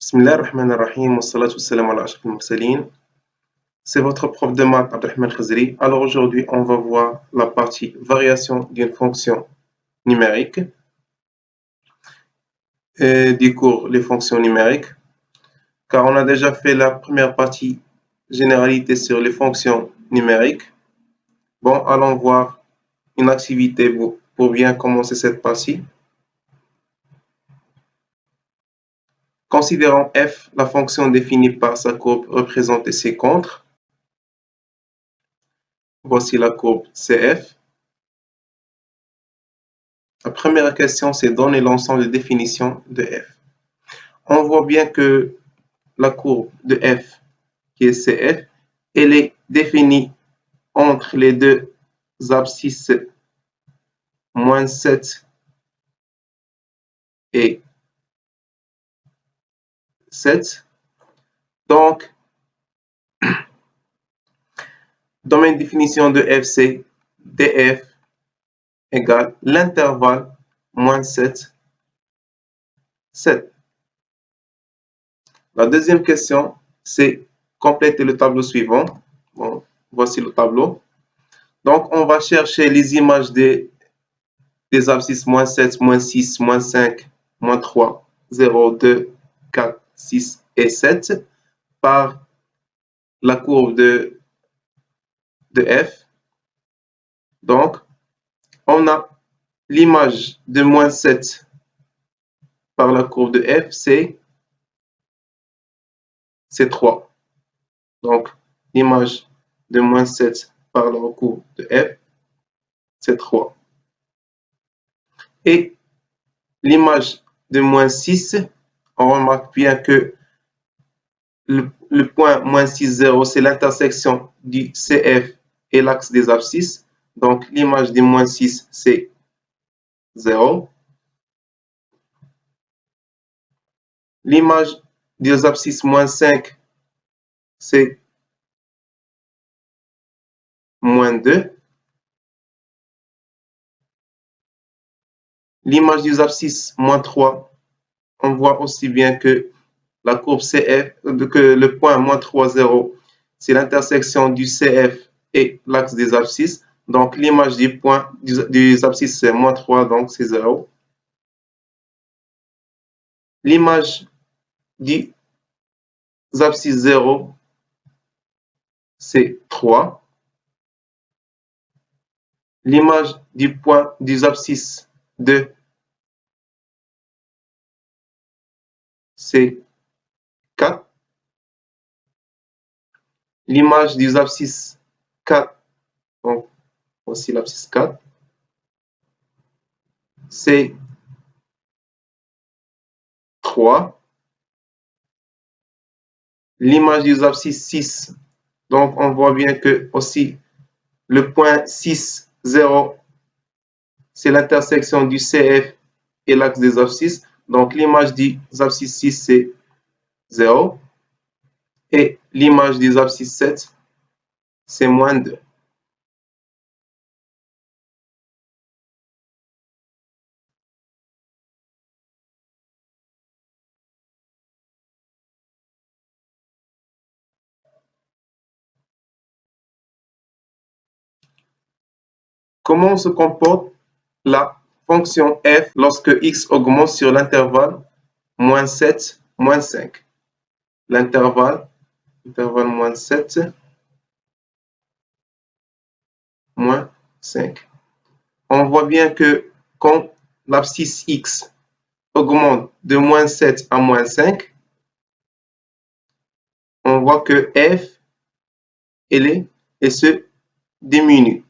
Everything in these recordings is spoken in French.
Bismillah ar-Rahman ar-Rahim, wa salatu wassalam ala ashraf al-mursalin. C'est votre prof de maths Abdelrahman Khazri. Alors aujourd'hui, on va voir la partie variation d'une fonction numérique et du cours les fonctions numériques. Car on a déjà fait la première partie généralité sur les fonctions numériques. Bon, allons voir une activité pour bien commencer cette partie. Considérons f la fonction définie par sa courbe représentée ses contres. Voici la courbe CF. La première question, c'est donner l'ensemble de définitions de f. On voit bien que la courbe de f, qui est CF, elle est définie entre les deux abscisses moins 7 et 7. Donc, domaine définition de f, c'est df égale l'intervalle moins 7, 7. La deuxième question, c'est compléter le tableau suivant. Bon, voici le tableau. Donc, on va chercher les images des abscisses moins 7, moins 6, moins 5, moins 3, 0, 2, 4, 6 et 7 par la courbe de f. Donc, on a l'image de moins 7 par la courbe de f, c'est 3. Donc, l'image de moins 7 par la courbe de f, c'est 3. Et l'image de moins 6, on remarque bien que le point moins 6, 0, c'est l'intersection du CF et l'axe des abscisses. Donc, l'image de moins 6, c'est 0. L'image des abscisses moins 5, c'est moins 2. L'image des abscisses moins 3, on voit aussi bien que la courbe CF, que le point moins 3, 0, c'est l'intersection du CF et l'axe des abscisses. Donc, l'image du point des abscisses, c'est moins 3, donc c'est 0. L'image des abscisses 0, c'est 3. L'image du point des abscisses 2, c'est 4. L'image des abscisses 4, donc voici l'abscisse 4, c'est 3. L'image des abscisses 6, donc on voit bien que aussi le point 6, 0, c'est l'intersection du CF et l'axe des abscisses. Donc l'image des abscisses 6, c'est 0. Et l'image des abscisses 7, c'est moins 2. Comment se comporte la fonction f lorsque x augmente sur l'intervalle moins 7, moins 5? L'intervalle moins 7, moins 5. On voit bien que quand l'abscisse x augmente de moins 7 à moins 5, on voit que f, elle se diminue.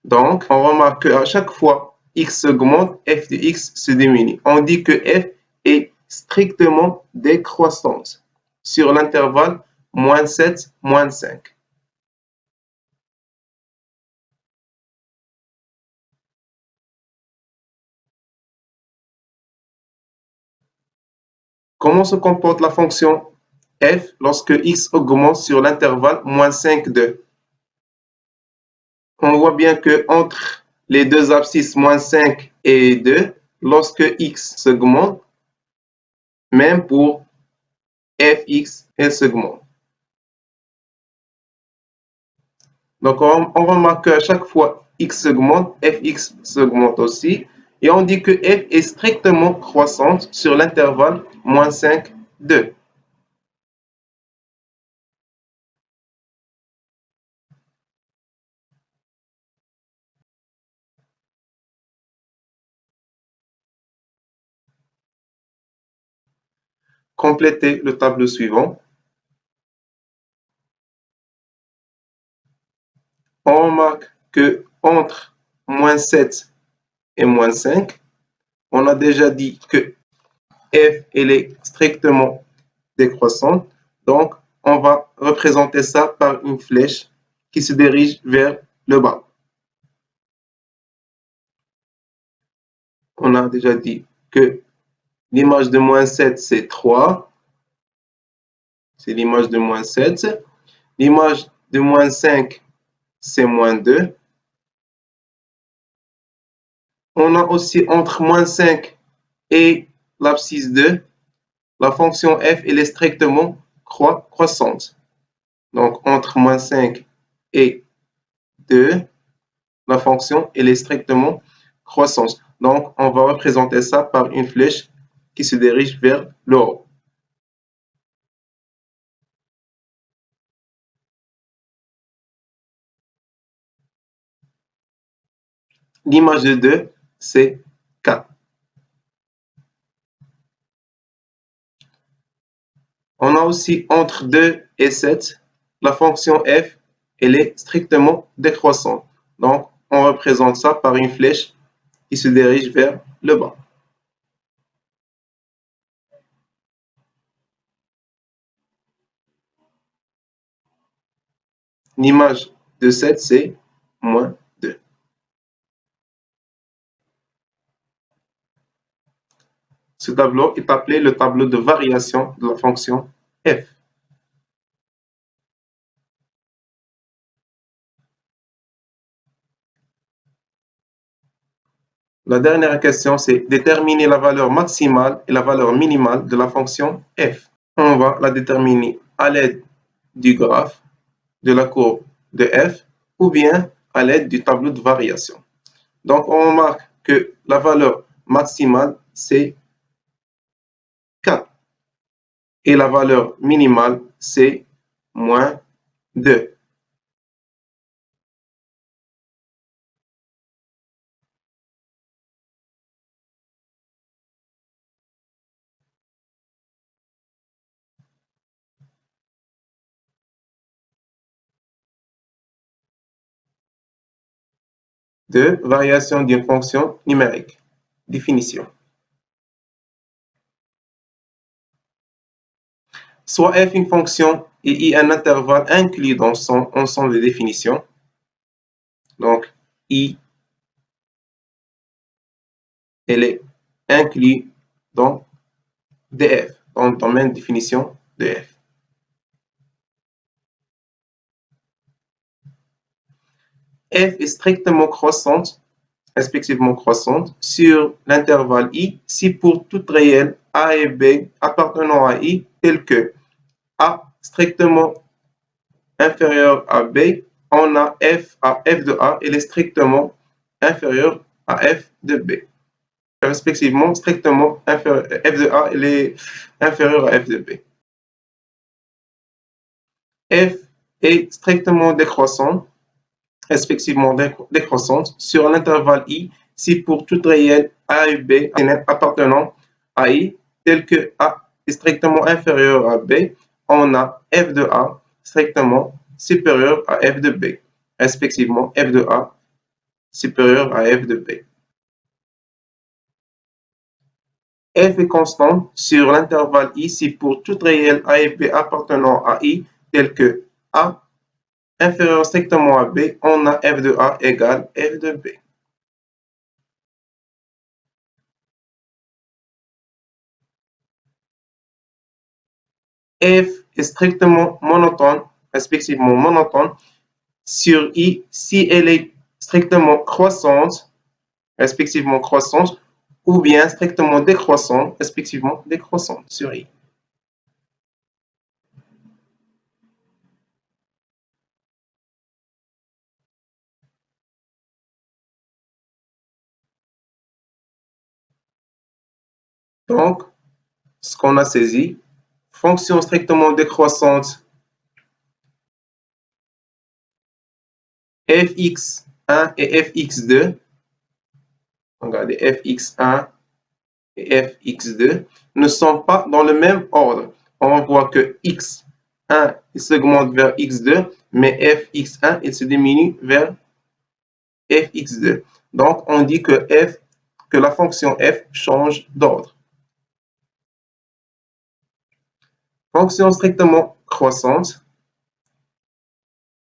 Donc, on remarque qu'à chaque fois x augmente, f de x se diminue. On dit que f est strictement décroissante sur l'intervalle moins 7, moins 5. Comment se comporte la fonction f lorsque x augmente sur l'intervalle moins 5, 2? On voit bien que entre les deux abscisses moins 5 et 2, lorsque x augmente, Même pour fx et segment. Donc, on remarque qu'à chaque fois x segmente, fx segmente aussi. Et on dit que f est strictement croissante sur l'intervalle moins 5, 2. Complétez le tableau suivant. On remarque que entre moins 7 et moins 5, on a déjà dit que f elle est strictement décroissante. Donc, on va représenter ça par une flèche qui se dirige vers le bas. On a déjà dit que l'image de moins 7, c'est 3. C'est l'image de moins 7. L'image de moins 5, c'est moins 2. On a aussi entre moins 5 et l'abscisse 2, la fonction f elle est strictement croissante. Donc, entre moins 5 et 2, la fonction elle est strictement croissante. Donc, on va représenter ça par une flèche qui se dirige vers le haut. L'image de 2, c'est 4. On a aussi entre 2 et 7, la fonction f, elle est strictement décroissante. Donc, on représente ça par une flèche qui se dirige vers le bas. L'image de 7, c'est moins 2. Ce tableau est appelé le tableau de variation de la fonction f. La dernière question, c'est déterminer la valeur maximale et la valeur minimale de la fonction f. On va la déterminer à l'aide du graphe de la courbe de f ou bien à l'aide du tableau de variation. Donc, on remarque que la valeur maximale, c'est 4 et la valeur minimale, c'est moins 2. De variation d'une fonction numérique. Définition. Soit f une fonction et i un intervalle inclus dans son ensemble de définitions. Donc, i, elle est inclus dans df, dans le domaine de définition de f. F est strictement croissante, respectivement croissante, sur l'intervalle i si pour toute réelle a et b appartenant à i tel que a strictement inférieur à b, on a f à f de a, elle est strictement inférieure à f de b. Respectivement, strictement inférieur, f de a elle est inférieure à f de b. F est strictement décroissante, respectivement décroissante, sur l'intervalle i si pour toute réelle a et b appartenant à i, tel que a est strictement inférieur à b, on a f de a strictement supérieur à f de b, respectivement f de a supérieur à f de b. F est constante sur l'intervalle i si pour toute réelle a et b appartenant à i, tel que a inférieur strictement à b, on a f de a égale f de b. F est strictement monotone, respectivement monotone, sur i si elle est strictement croissante, respectivement croissante, ou bien strictement décroissant, respectivement décroissant sur I. Donc, ce qu'on a saisi, fonction strictement décroissante fx1 et fx2, regardez, fx1 et fx2 ne sont pas dans le même ordre. On voit que x1 il s'augmente vers x2, mais fx1 il se diminue vers fx2. Donc, on dit que la fonction f change d'ordre. Fonction strictement croissante,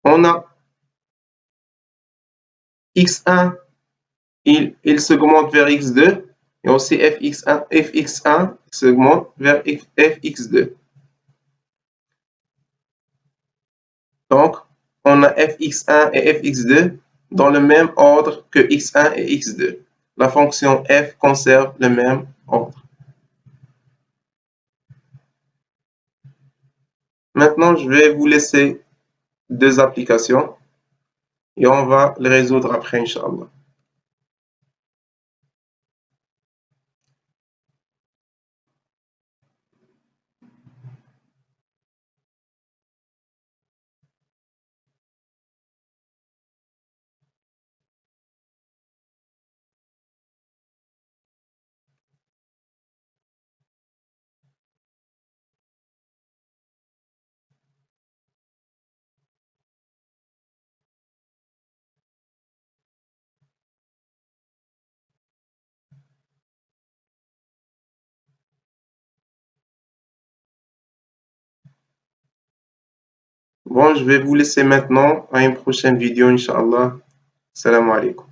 on a x1, il s'augmente vers x2, et aussi fx1 s'augmente vers fx2. Donc, on a fx1 et fx2 dans le même ordre que x1 et x2. La fonction f conserve le même ordre. Maintenant, je vais vous laisser deux applications et on va les résoudre après, Inch'Allah. Bon, je vais vous laisser maintenant à une prochaine vidéo, Inch'Allah. Salam alaikum.